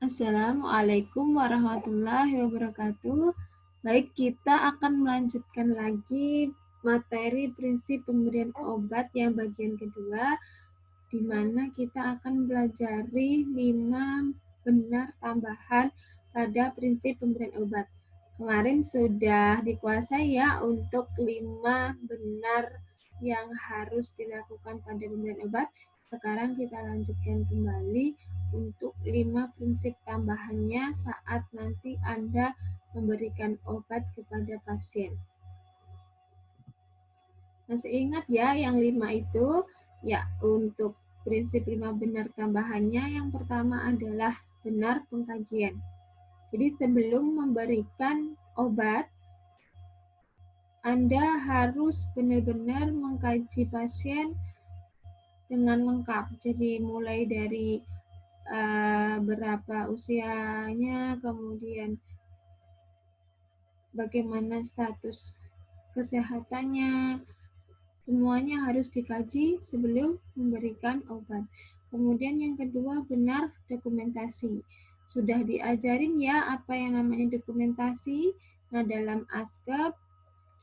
Assalamualaikum warahmatullahi wabarakatuh. Baik, kita akan melanjutkan lagi materi prinsip pemberian obat yang bagian kedua, di mana kita akan pelajari 5 benar tambahan pada prinsip pemberian obat. Kemarin sudah dikuasai ya untuk 5 benar yang harus dilakukan pada pemberian obat. Sekarang kita lanjutkan kembali untuk 5 prinsip tambahannya saat nanti Anda memberikan obat kepada pasien. Masih ingat ya yang 5 itu? Ya, untuk prinsip 5 benar tambahannya yang pertama adalah benar pengkajian. Jadi sebelum memberikan obat, Anda harus benar-benar mengkaji pasien dengan lengkap. Jadi mulai dari berapa usianya, kemudian bagaimana status kesehatannya, semuanya harus dikaji sebelum memberikan obat. Kemudian yang kedua, benar dokumentasi. Sudah diajarin ya apa yang namanya dokumentasi. Nah, dalam ASKEP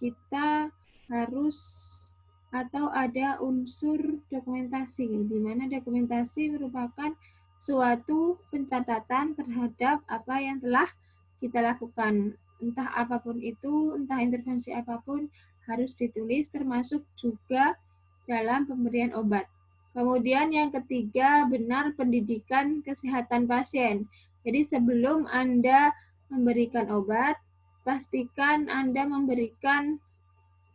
kita harus atau ada unsur dokumentasi, di mana dokumentasi merupakan suatu pencatatan terhadap apa yang telah kita lakukan. Entah apapun itu, entah intervensi apapun, harus ditulis, termasuk juga dalam pemberian obat. Kemudian yang ketiga, benar pendidikan kesehatan pasien. Jadi sebelum Anda memberikan obat, pastikan Anda memberikan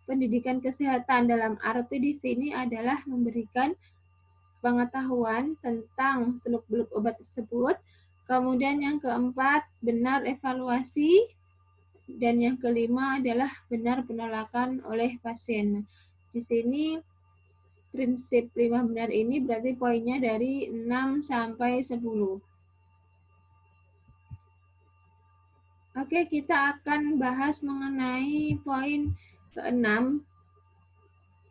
pendidikan kesehatan. Dalam arti di sini adalah memberikan pengetahuan tentang seluk-beluk obat tersebut. Kemudian yang keempat, benar evaluasi. Dan yang kelima adalah benar penolakan oleh pasien. Di sini prinsip 5 benar ini berarti poinnya dari 6 sampai 10. Oke, kita akan bahas mengenai poin ke-6,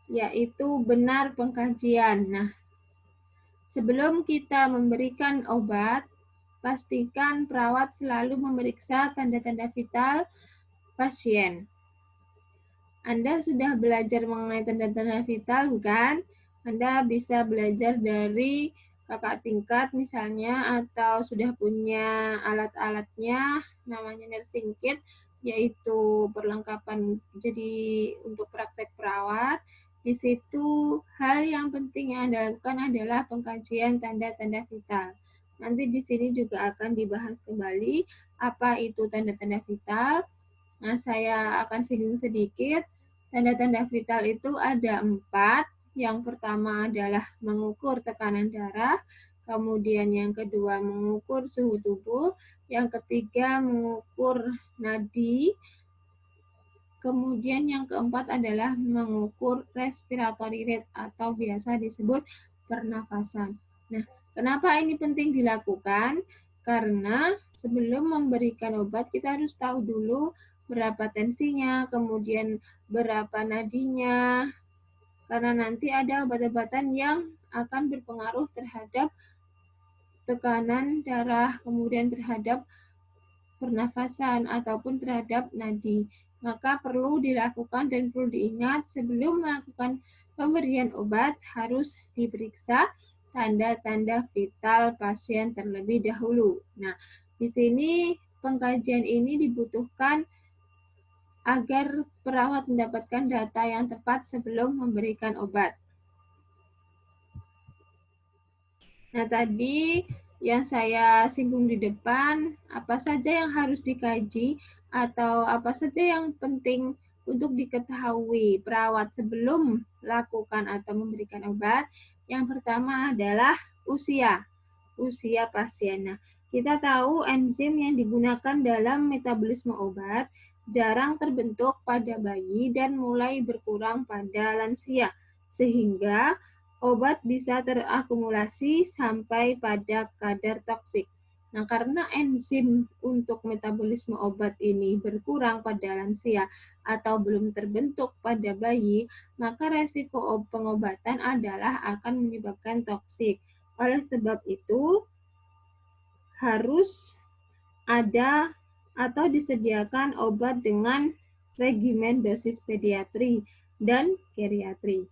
yaitu benar pengkajian. Nah, sebelum kita memberikan obat, pastikan perawat selalu memeriksa tanda-tanda vital pasien. Anda sudah belajar mengenai tanda-tanda vital, bukan? Anda bisa belajar dari kakak tingkat misalnya, atau sudah punya alat-alatnya, namanya nursing kit, yaitu perlengkapan jadi untuk praktek perawat. Di situ hal yang penting yang Anda lakukan adalah pengkajian tanda-tanda vital. Nanti di sini juga akan dibahas kembali apa itu tanda-tanda vital. Nah, saya akan singgung sedikit. Tanda-tanda vital itu ada 4. Yang pertama adalah mengukur tekanan darah, kemudian yang kedua mengukur suhu tubuh, yang ketiga mengukur nadi, kemudian yang keempat adalah mengukur respiratory rate atau biasa disebut pernafasan. Nah, kenapa ini penting dilakukan? Karena sebelum memberikan obat kita harus tahu dulu berapa tensinya, kemudian berapa nadinya, karena nanti ada obat-obatan yang akan berpengaruh terhadap tekanan darah, kemudian terhadap pernafasan, ataupun terhadap nadi. Maka perlu dilakukan dan perlu diingat sebelum melakukan pemberian obat harus diperiksa tanda-tanda vital pasien terlebih dahulu. Nah, di sini pengkajian ini dibutuhkan agar perawat mendapatkan data yang tepat sebelum memberikan obat. Nah, tadi yang saya singgung di depan, apa saja yang harus dikaji atau apa saja yang penting untuk diketahui perawat sebelum melakukan atau memberikan obat. Yang pertama adalah usia pasien. Nah, kita tahu enzim yang digunakan dalam metabolisme obat jarang terbentuk pada bayi dan mulai berkurang pada lansia, sehingga obat bisa terakumulasi sampai pada kadar toksik. Nah, karena enzim untuk metabolisme obat ini berkurang pada lansia atau belum terbentuk pada bayi, maka resiko pengobatan adalah akan menyebabkan toksik. Oleh sebab itu, harus ada atau disediakan obat dengan regimen dosis pediatri dan geriatri.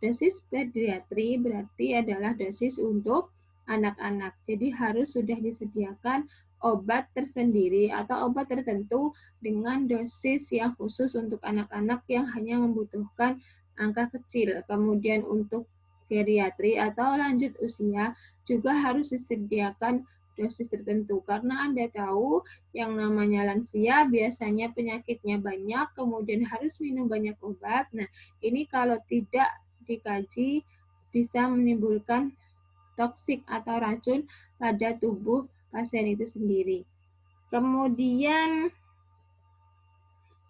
Dosis pediatri berarti adalah dosis untuk anak-anak. Jadi harus sudah disediakan obat tersendiri atau obat tertentu dengan dosis yang khusus untuk anak-anak yang hanya membutuhkan angka kecil. Kemudian untuk geriatri atau lanjut usia juga harus disediakan dosis tertentu karena Anda tahu yang namanya lansia biasanya penyakitnya banyak, kemudian harus minum banyak obat. Nah, ini kalau tidak dikaji bisa menimbulkan toksik atau racun pada tubuh pasien itu sendiri. Kemudian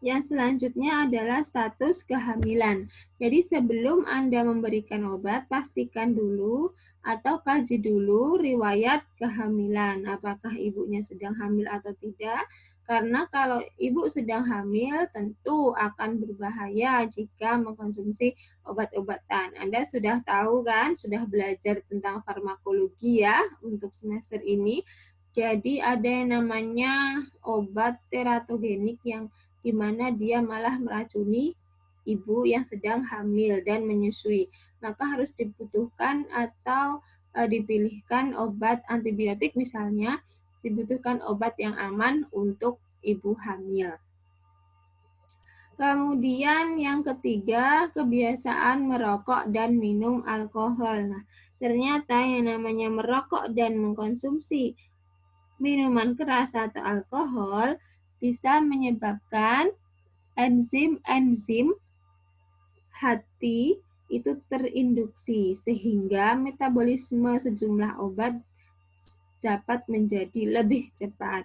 yang selanjutnya adalah status kehamilan. Jadi sebelum Anda memberikan obat, pastikan dulu atau kaji dulu riwayat kehamilan. Apakah ibunya sedang hamil atau tidak? Karena kalau ibu sedang hamil, tentu akan berbahaya jika mengkonsumsi obat-obatan. Anda sudah tahu kan, sudah belajar tentang farmakologi ya untuk semester ini. Jadi ada yang namanya obat teratogenik yang di mana dia malah meracuni ibu yang sedang hamil dan menyusui. Maka harus dibutuhkan atau dipilihkan obat antibiotik misalnya, dibutuhkan obat yang aman untuk ibu hamil. Kemudian yang ketiga, kebiasaan merokok dan minum alkohol. Nah, ternyata yang namanya merokok dan mengkonsumsi minuman keras atau alkohol bisa menyebabkan enzim-enzim hati itu terinduksi sehingga metabolisme sejumlah obat dapat menjadi lebih cepat.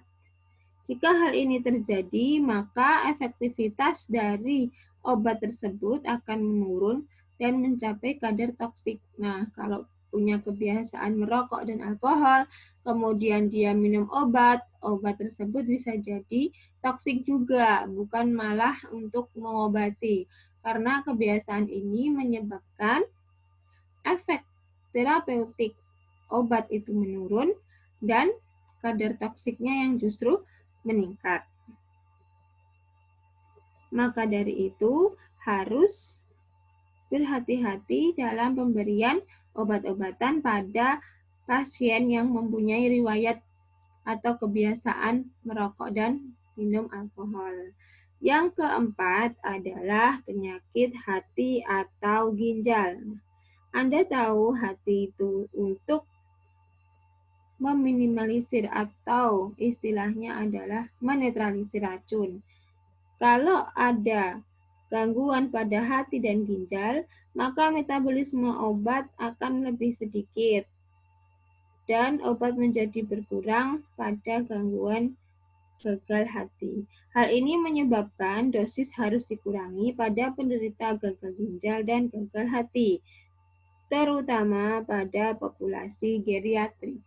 Jika hal ini terjadi, maka efektivitas dari obat tersebut akan menurun dan mencapai kadar toksik. Nah, kalau punya kebiasaan merokok dan alkohol, kemudian dia minum obat, obat tersebut bisa jadi toksik juga, bukan malah untuk mengobati. Karena kebiasaan ini menyebabkan efek terapeutik obat itu menurun dan kadar toksiknya yang justru meningkat. Maka dari itu harus berhati-hati dalam pemberian obat-obatan pada pasien yang mempunyai riwayat atau kebiasaan merokok dan minum alkohol. Yang keempat adalah penyakit hati atau ginjal. Anda tahu hati itu untuk meminimalisir atau istilahnya adalah menetralisir racun. Kalau ada gangguan pada hati dan ginjal, maka metabolisme obat akan lebih sedikit dan obat menjadi berkurang pada gangguan gagal hati. Hal ini menyebabkan dosis harus dikurangi pada penderita gagal ginjal dan gagal hati, terutama pada populasi geriatri.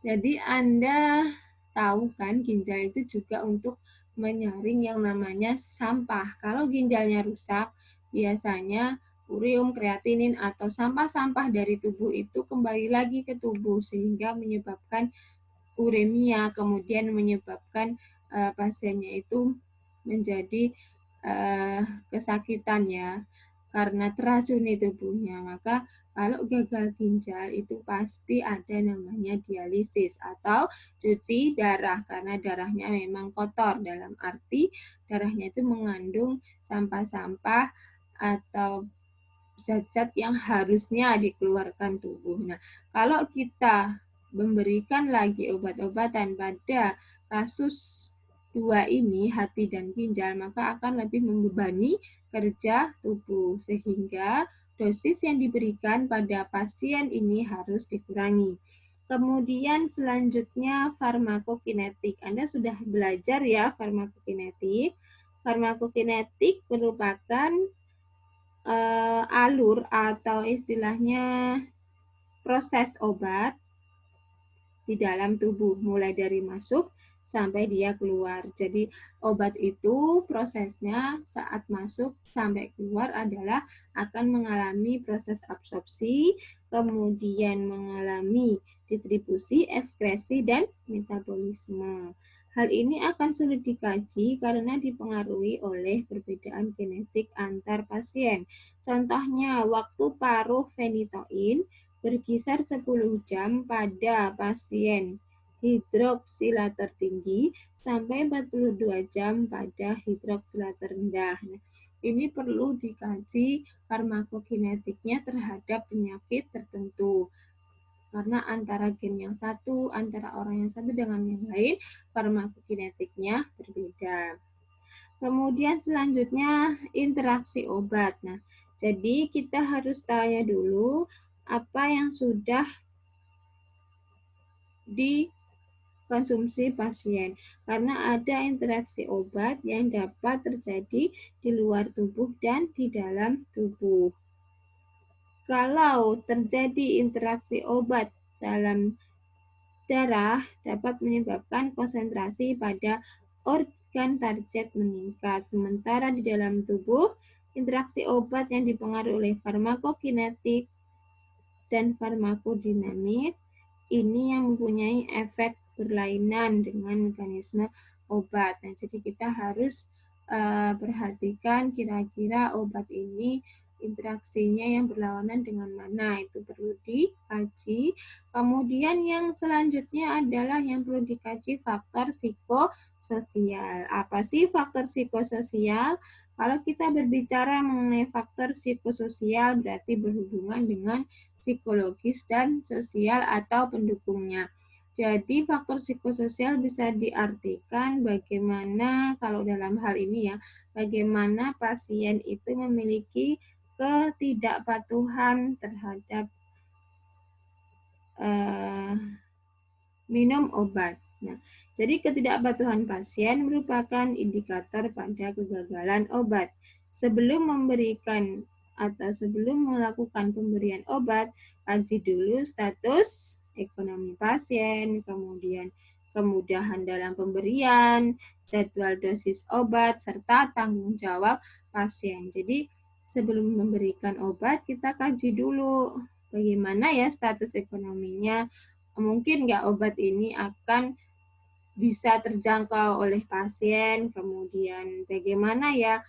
Jadi Anda tahu kan ginjal itu juga untuk menyaring yang namanya sampah. Kalau ginjalnya rusak, biasanya urium, kreatinin, atau sampah-sampah dari tubuh itu kembali lagi ke tubuh sehingga menyebabkan uremia, kemudian menyebabkan pasiennya itu menjadi kesakitan ya karena teracuni tubuhnya. Maka kalau gagal ginjal itu pasti ada namanya dialisis atau cuci darah karena darahnya memang kotor, dalam arti darahnya itu mengandung sampah-sampah atau zat-zat yang harusnya dikeluarkan tubuh. Nah, kalau kita memberikan lagi obat-obatan pada kasus dua ini, hati dan ginjal, maka akan lebih membebani kerja tubuh, sehingga dosis yang diberikan pada pasien ini harus dikurangi. Kemudian selanjutnya farmakokinetik. Anda sudah belajar ya farmakokinetik. Farmakokinetik merupakan alur atau istilahnya proses obat di dalam tubuh, mulai dari masuk sampai dia keluar. Jadi obat itu prosesnya saat masuk sampai keluar adalah akan mengalami proses absorpsi, kemudian mengalami distribusi, ekskresi, dan metabolisme. Hal ini akan sulit dikaji karena dipengaruhi oleh perbedaan genetik antar pasien. Contohnya, waktu paruh fenitoin berkisar 10 jam pada pasien hidroksilator tinggi sampai 42 jam pada hidroksilator rendah. Nah, ini perlu dikaji farmakokinetiknya terhadap penyakit tertentu. Karena antara gen yang satu, antara orang yang satu dengan yang lain, farmakokinetiknya berbeda. Kemudian selanjutnya interaksi obat. Nah, jadi kita harus tanya dulu apa yang sudah dikonsumsi pasien. Karena ada interaksi obat yang dapat terjadi di luar tubuh dan di dalam tubuh. Kalau terjadi interaksi obat dalam darah dapat menyebabkan konsentrasi pada organ target meningkat. Sementara di dalam tubuh, interaksi obat yang dipengaruhi oleh farmakokinetik dan farmakodinamik ini yang mempunyai efek berlainan dengan mekanisme obat. Nah, jadi kita harus perhatikan kira-kira obat ini interaksinya yang berlawanan dengan mana, itu perlu dikaji. Kemudian yang selanjutnya adalah yang perlu dikaji faktor psikososial. Apa sih faktor psikososial? Kalau kita berbicara mengenai faktor psikososial berarti berhubungan dengan psikologis dan sosial atau pendukungnya. Jadi faktor psikososial bisa diartikan bagaimana kalau dalam hal ini ya, bagaimana pasien itu memiliki ketidakpatuhan terhadap minum obat. Nah, jadi ketidakpatuhan pasien merupakan indikator pada kegagalan obat. Sebelum memberikan atau sebelum melakukan pemberian obat, kaji dulu status ekonomi pasien, kemudian kemudahan dalam pemberian, jadwal dosis obat, serta tanggung jawab pasien. Jadi sebelum memberikan obat, kita kaji dulu bagaimana ya status ekonominya, mungkin nggak obat ini akan bisa terjangkau oleh pasien, kemudian bagaimana ya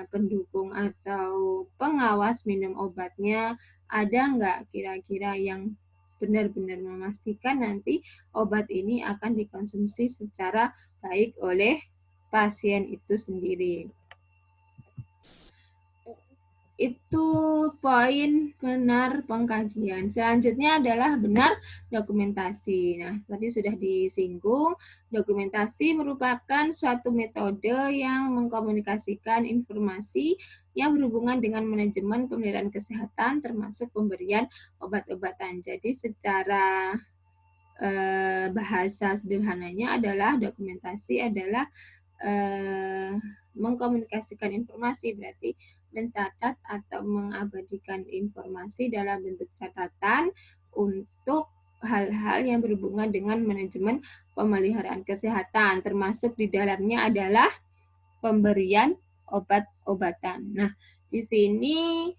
pendukung atau pengawas minum obatnya, ada nggak kira-kira yang benar-benar memastikan nanti obat ini akan dikonsumsi secara baik oleh pasien itu sendiri. Itu poin benar pengkajian. Selanjutnya adalah benar dokumentasi. Nah, tadi sudah disinggung, dokumentasi merupakan suatu metode yang mengkomunikasikan informasi yang berhubungan dengan manajemen pemeliharaan kesehatan termasuk pemberian obat-obatan. Jadi secara bahasa sederhananya adalah dokumentasi adalah mengkomunikasikan informasi, berarti mencatat atau mengabadikan informasi dalam bentuk catatan untuk hal-hal yang berhubungan dengan manajemen pemeliharaan kesehatan, termasuk di dalamnya adalah pemberian obat-obatan. Nah, di sini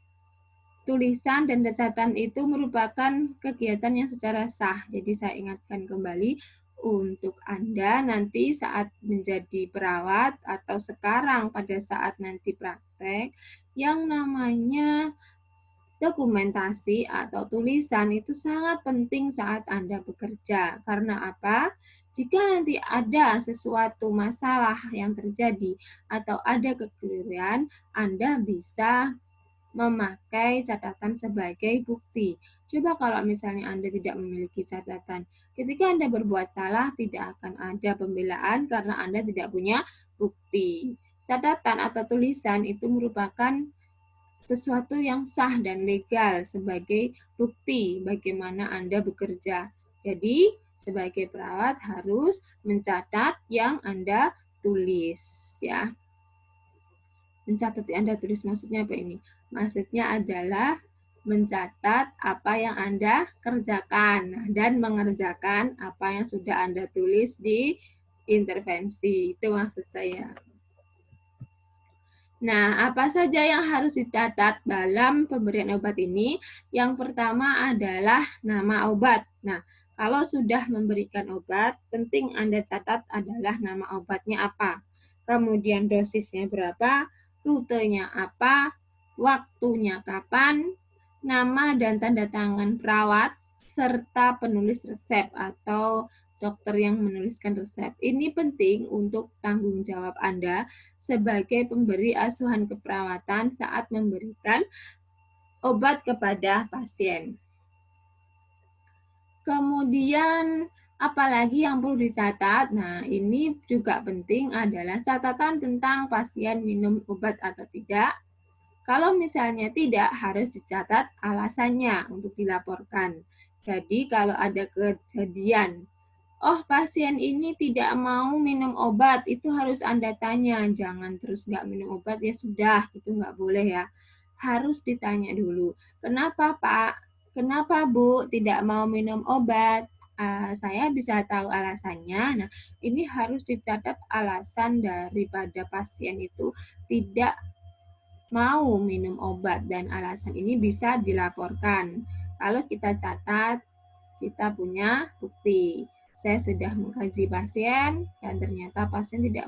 tulisan dan catatan itu merupakan kegiatan yang secara sah. Jadi saya ingatkan kembali untuk Anda nanti saat menjadi perawat atau sekarang pada saat nanti praktek, yang namanya dokumentasi atau tulisan itu sangat penting saat Anda bekerja. Karena apa? Jika nanti ada sesuatu masalah yang terjadi atau ada kekeliruan, Anda bisa memakai catatan sebagai bukti. Coba kalau misalnya Anda tidak memiliki catatan, ketika Anda berbuat salah tidak akan ada pembelaan karena Anda tidak punya bukti. Catatan atau tulisan itu merupakan sesuatu yang sah dan legal sebagai bukti bagaimana Anda bekerja. Jadi, sebagai perawat harus mencatat yang Anda tulis, ya. Mencatat yang Anda tulis maksudnya apa ini? Maksudnya adalah mencatat apa yang Anda kerjakan dan mengerjakan apa yang sudah Anda tulis di intervensi. Itu maksud saya. Nah, apa saja yang harus dicatat dalam pemberian obat ini? Yang pertama adalah nama obat. Nah, kalau sudah memberikan obat, penting Anda catat adalah nama obatnya apa. Kemudian dosisnya berapa, rutenya apa, waktunya kapan, nama dan tanda tangan perawat, serta penulis resep atau dokter yang menuliskan resep. Ini penting untuk tanggung jawab Anda sebagai pemberi asuhan keperawatan saat memberikan obat kepada pasien. Kemudian apalagi yang perlu dicatat? Nah, ini juga penting adalah catatan tentang pasien minum obat atau tidak. Kalau misalnya tidak, harus dicatat alasannya untuk dilaporkan. Jadi kalau ada kejadian, oh pasien ini tidak mau minum obat, itu harus Anda tanya. Jangan terus nggak minum obat, ya sudah, itu nggak boleh ya. Harus ditanya dulu, kenapa Pak? Kenapa Bu tidak mau minum obat? Saya bisa tahu alasannya. Nah, ini harus dicatat alasan daripada pasien itu tidak mau minum obat dan alasan ini bisa dilaporkan. Kalau kita catat, kita punya bukti. Saya sudah mengkaji pasien dan ternyata pasien tidak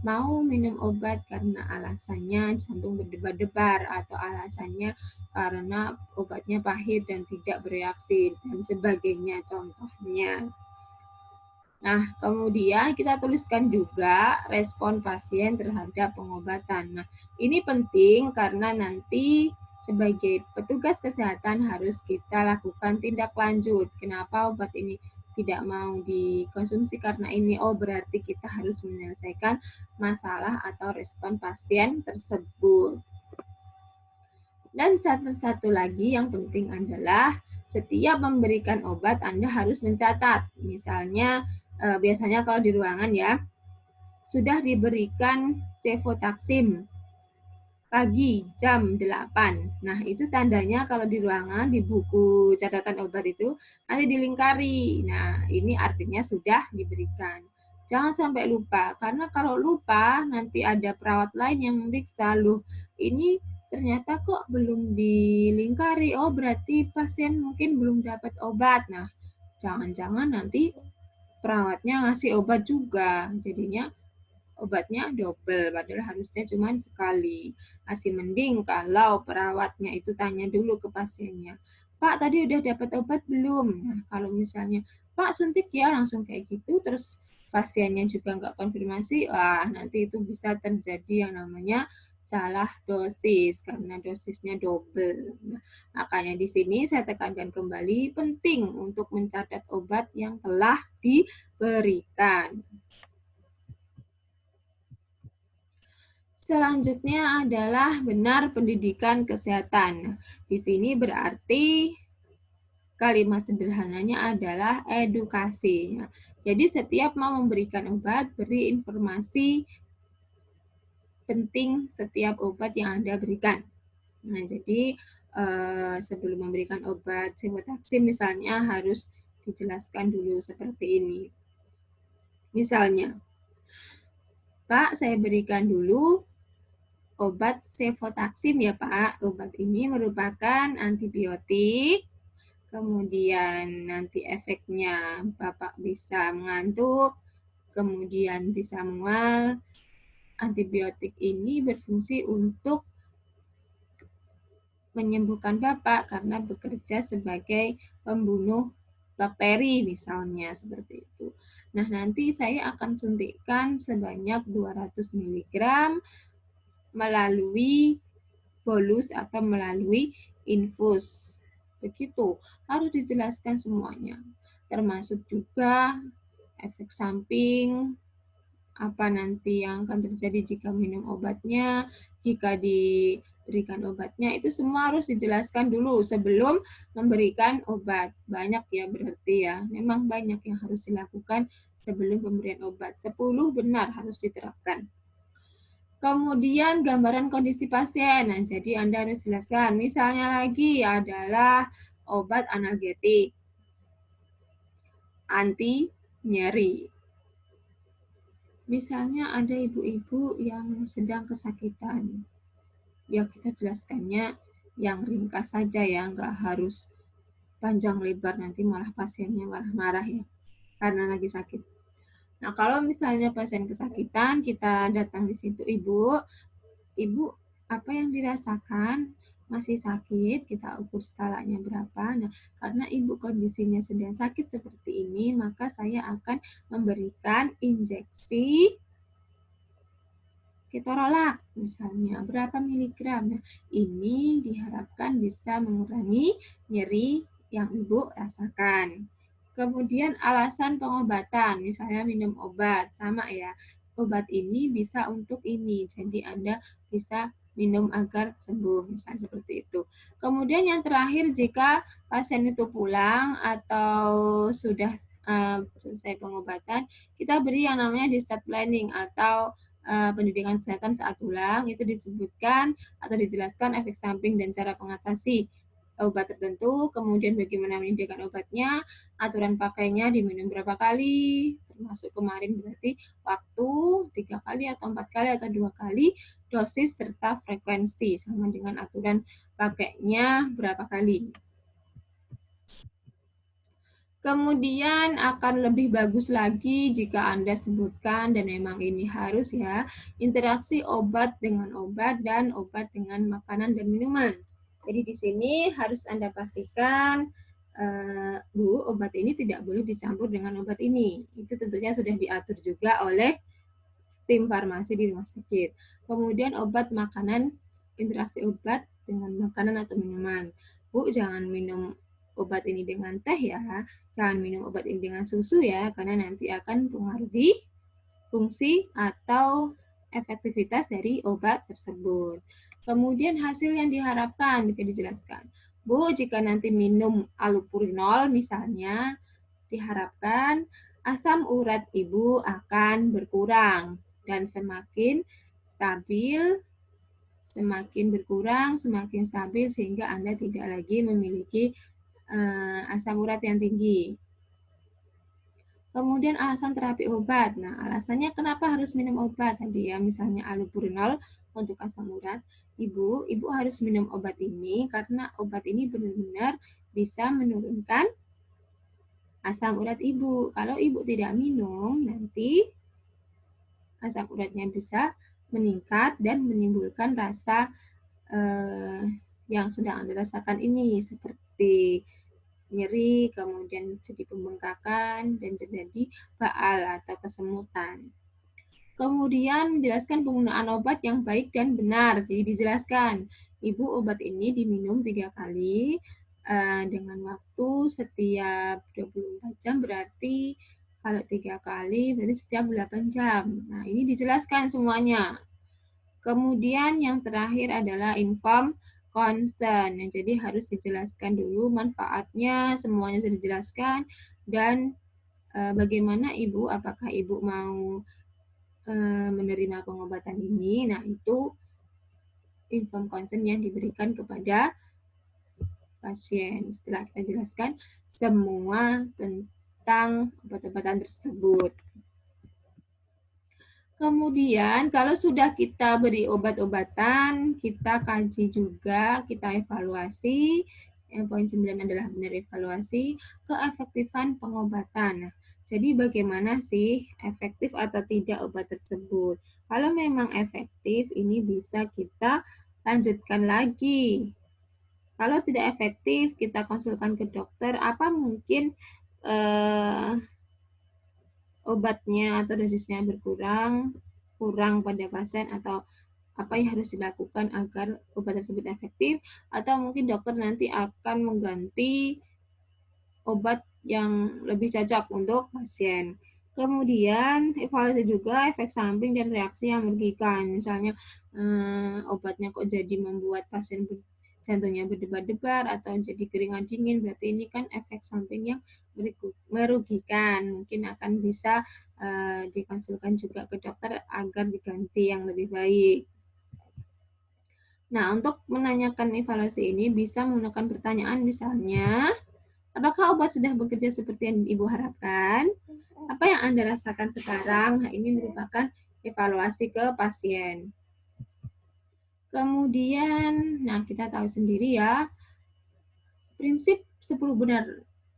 mau minum obat karena alasannya jantung berdebar-debar atau alasannya karena obatnya pahit dan tidak bereaksi dan sebagainya contohnya. Nah, kemudian kita tuliskan juga respon pasien terhadap pengobatan. Nah, ini penting karena nanti sebagai petugas kesehatan harus kita lakukan tindak lanjut. Kenapa obat ini tidak mau dikonsumsi karena ini? Oh, berarti kita harus menyelesaikan masalah atau respon pasien tersebut. Dan satu lagi yang penting adalah setiap memberikan obat Anda harus mencatat. Misalnya biasanya kalau di ruangan ya, sudah diberikan cefotaksim pagi jam 8. Nah, itu tandanya kalau di ruangan, di buku catatan obat itu, nanti dilingkari. Nah, ini artinya sudah diberikan. Jangan sampai lupa, karena kalau lupa, nanti ada perawat lain yang memeriksa, loh, ini ternyata kok belum dilingkari. Oh, berarti pasien mungkin belum dapat obat. Nah, jangan-jangan nanti perawatnya ngasih obat juga, jadinya obatnya double, padahal harusnya cuma sekali. Masih mending kalau perawatnya itu tanya dulu ke pasiennya, Pak tadi udah dapat obat belum? Nah, kalau misalnya, Pak suntik ya, langsung kayak gitu, terus pasiennya juga nggak konfirmasi, wah nanti itu bisa terjadi yang namanya salah dosis karena dosisnya double. Nah, makanya di sini saya tekankan kembali penting untuk mencatat obat yang telah diberikan. Selanjutnya adalah benar pendidikan kesehatan. Di sini berarti kalimat sederhananya adalah edukasi. Jadi setiap mau memberikan obat, beri informasi penting setiap obat yang Anda berikan. Nah, jadi sebelum memberikan obat cefotaksim misalnya harus dijelaskan dulu seperti ini. Misalnya, Pak, saya berikan dulu obat cefotaksim ya Pak. Obat ini merupakan antibiotik. Kemudian nanti efeknya Bapak bisa mengantuk, kemudian bisa mual. Antibiotik ini berfungsi untuk menyembuhkan Bapak karena bekerja sebagai pembunuh bakteri misalnya seperti itu. Nah, nanti saya akan suntikkan sebanyak 200 mg melalui bolus atau melalui infus. Begitu, harus dijelaskan semuanya. Termasuk juga efek samping, apa nanti yang akan terjadi jika minum obatnya, jika diberikan obatnya, itu semua harus dijelaskan dulu sebelum memberikan obat. Banyak ya berarti ya, memang banyak yang harus dilakukan sebelum pemberian obat. 10 benar harus diterapkan. Kemudian gambaran kondisi pasien. Nah, jadi Anda harus jelaskan. Misalnya lagi adalah obat analgetik, anti nyeri. Misalnya ada ibu-ibu yang sedang kesakitan. Ya kita jelaskannya yang ringkas saja ya, nggak harus panjang lebar, nanti malah pasiennya malah marah ya, karena lagi sakit. Nah, kalau misalnya pasien kesakitan, kita datang di situ, ibu apa yang dirasakan? Masih sakit, kita ukur skalanya berapa. Nah, karena ibu kondisinya sedang sakit seperti ini, maka saya akan memberikan injeksi ketorolak misalnya berapa miligram. Nah, ini diharapkan bisa mengurangi nyeri yang ibu rasakan. Kemudian alasan pengobatan, misalnya minum obat, sama ya. Obat ini bisa untuk ini, jadi Anda bisa minum agar sembuh, misalnya seperti itu. Kemudian yang terakhir, jika pasien itu pulang atau sudah selesai pengobatan, kita beri yang namanya discharge planning atau pendidikan kesehatan saat pulang. Itu disebutkan atau dijelaskan efek samping dan cara mengatasi obat tertentu, kemudian bagaimana menyediakan obatnya, aturan pakainya, diminum berapa kali, termasuk kemarin berarti waktu 3 kali atau 4 kali atau 2 kali, dosis serta frekuensi, sama dengan aturan pakainya berapa kali. Kemudian akan lebih bagus lagi jika Anda sebutkan, dan memang ini harus ya, interaksi obat dengan obat dan obat dengan makanan dan minuman. Jadi di sini harus Anda pastikan, Bu, obat ini tidak boleh dicampur dengan obat ini. Itu tentunya sudah diatur juga oleh tim farmasi di rumah sakit. Kemudian obat makanan, interaksi obat dengan makanan atau minuman. Bu, jangan minum obat ini dengan teh ya, jangan minum obat ini dengan susu ya, karena nanti akan mempengaruhi fungsi atau efektivitas dari obat tersebut. Kemudian hasil yang diharapkan jika dijelaskan. Bu, jika nanti minum allopurinol misalnya, diharapkan asam urat ibu akan berkurang dan semakin stabil, semakin berkurang, semakin stabil sehingga Anda tidak lagi memiliki asam urat yang tinggi. Kemudian alasan terapi obat. Nah, alasannya kenapa harus minum obat tadi ya, misalnya allopurinol untuk asam urat. Ibu harus minum obat ini karena obat ini benar-benar bisa menurunkan asam urat ibu. Kalau ibu tidak minum, nanti asam uratnya bisa meningkat dan menimbulkan rasa yang sedang Anda rasakan ini, seperti nyeri, kemudian jadi pembengkakan, dan terjadi baal atau kesemutan. Kemudian menjelaskan penggunaan obat yang baik dan benar. Jadi dijelaskan, ibu obat ini diminum 3 kali dengan waktu setiap 24 jam, berarti kalau 3 kali berarti setiap 8 jam. Nah, ini dijelaskan semuanya. Kemudian yang terakhir adalah inform consent. Jadi harus dijelaskan dulu manfaatnya, semuanya sudah dijelaskan, dan bagaimana ibu, apakah ibu mau menerima pengobatan ini. Nah, itu inform consent yang diberikan kepada pasien. Setelah kita jelaskan semua tentang obat-obatan tersebut. Kemudian kalau sudah kita beri obat-obatan, kita kaji juga, kita evaluasi. Yang poin 9 adalah benar evaluasi keefektifan pengobatan. Nah, jadi bagaimana sih efektif atau tidak obat tersebut? Kalau memang efektif, ini bisa kita lanjutkan lagi. Kalau tidak efektif, kita konsulkan ke dokter. Apa mungkin obatnya atau dosisnya kurang pada pasien, atau apa yang harus dilakukan agar obat tersebut efektif, atau mungkin dokter nanti akan mengganti obat yang lebih cocok untuk pasien. Kemudian evaluasi juga efek samping dan reaksi yang merugikan. Misalnya obatnya kok jadi membuat pasien jantungnya berdebar-debar atau jadi keringat dingin, berarti ini kan efek samping yang merugikan. Mungkin akan bisa dikonsulkan juga ke dokter agar diganti yang lebih baik. Nah, untuk menanyakan evaluasi ini bisa menggunakan pertanyaan misalnya, apakah obat sudah bekerja seperti yang Ibu harapkan? Apa yang Anda rasakan sekarang? Nah, ini merupakan evaluasi ke pasien. Kemudian, nah kita tahu sendiri ya, prinsip 10 benar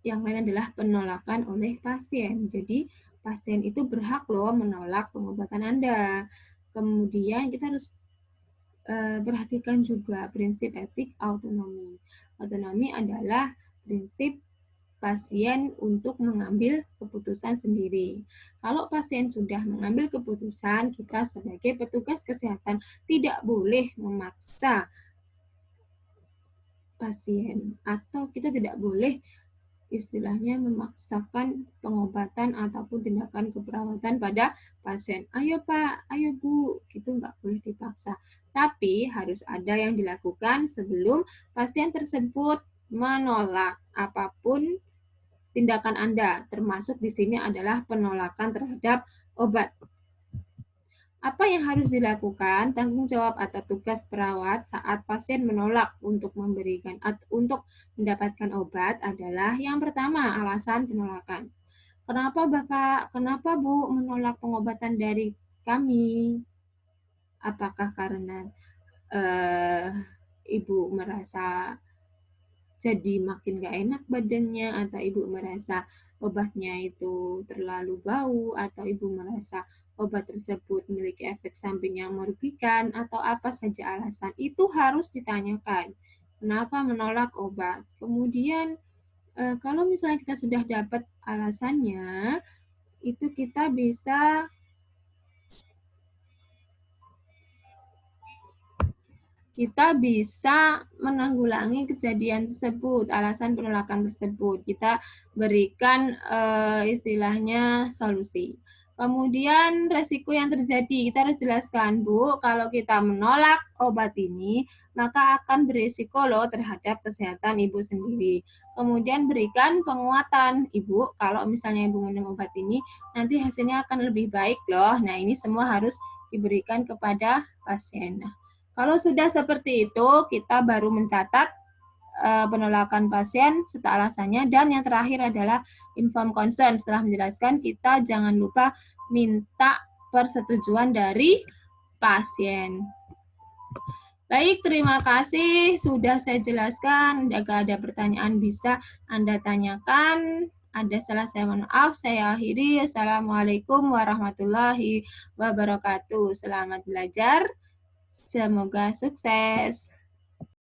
yang lain adalah penolakan oleh pasien. Jadi, pasien itu berhak loh menolak pengobatan Anda. Kemudian kita harus perhatikan juga prinsip etik autonomi. Autonomi adalah prinsip pasien untuk mengambil keputusan sendiri. Kalau pasien sudah mengambil keputusan, kita sebagai petugas kesehatan tidak boleh memaksa pasien atau kita tidak boleh istilahnya memaksakan pengobatan ataupun tindakan keperawatan pada pasien. Ayo Pak, ayo Bu, gitu nggak boleh dipaksa. Tapi harus ada yang dilakukan sebelum pasien tersebut menolak apapun tindakan Anda, termasuk di sini adalah penolakan terhadap obat. Apa yang harus dilakukan? Tanggung jawab atau tugas perawat saat pasien menolak untuk untuk mendapatkan obat adalah yang pertama, alasan penolakan. Kenapa Bapak, kenapa Bu menolak pengobatan dari kami? Apakah karena Ibu merasa jadi makin gak enak badannya, atau Ibu merasa obatnya itu terlalu bau, atau Ibu merasa obat tersebut memiliki efek samping yang merugikan, atau apa saja alasan, itu harus ditanyakan. Kenapa menolak obat? Kemudian, kalau misalnya kita sudah dapat alasannya, itu kita bisa menanggulangi kejadian tersebut, alasan penolakan tersebut. Kita berikan istilahnya solusi. Kemudian resiko yang terjadi, kita harus jelaskan, Bu, kalau kita menolak obat ini, maka akan berisiko loh terhadap kesehatan Ibu sendiri. Kemudian berikan penguatan, Ibu, kalau misalnya Ibu minum obat ini, nanti hasilnya akan lebih baik loh. Nah, ini semua harus diberikan kepada pasien. Nah, kalau sudah seperti itu, kita baru mencatat penolakan pasien serta alasannya, dan yang terakhir adalah inform consent. Setelah menjelaskan, kita jangan lupa minta persetujuan dari pasien. Baik, terima kasih sudah saya jelaskan. Jika ada pertanyaan bisa Anda tanyakan. Ada salah saya mohon maaf. Saya akhiri. Assalamualaikum warahmatullahi wabarakatuh. Selamat belajar. Semoga sukses.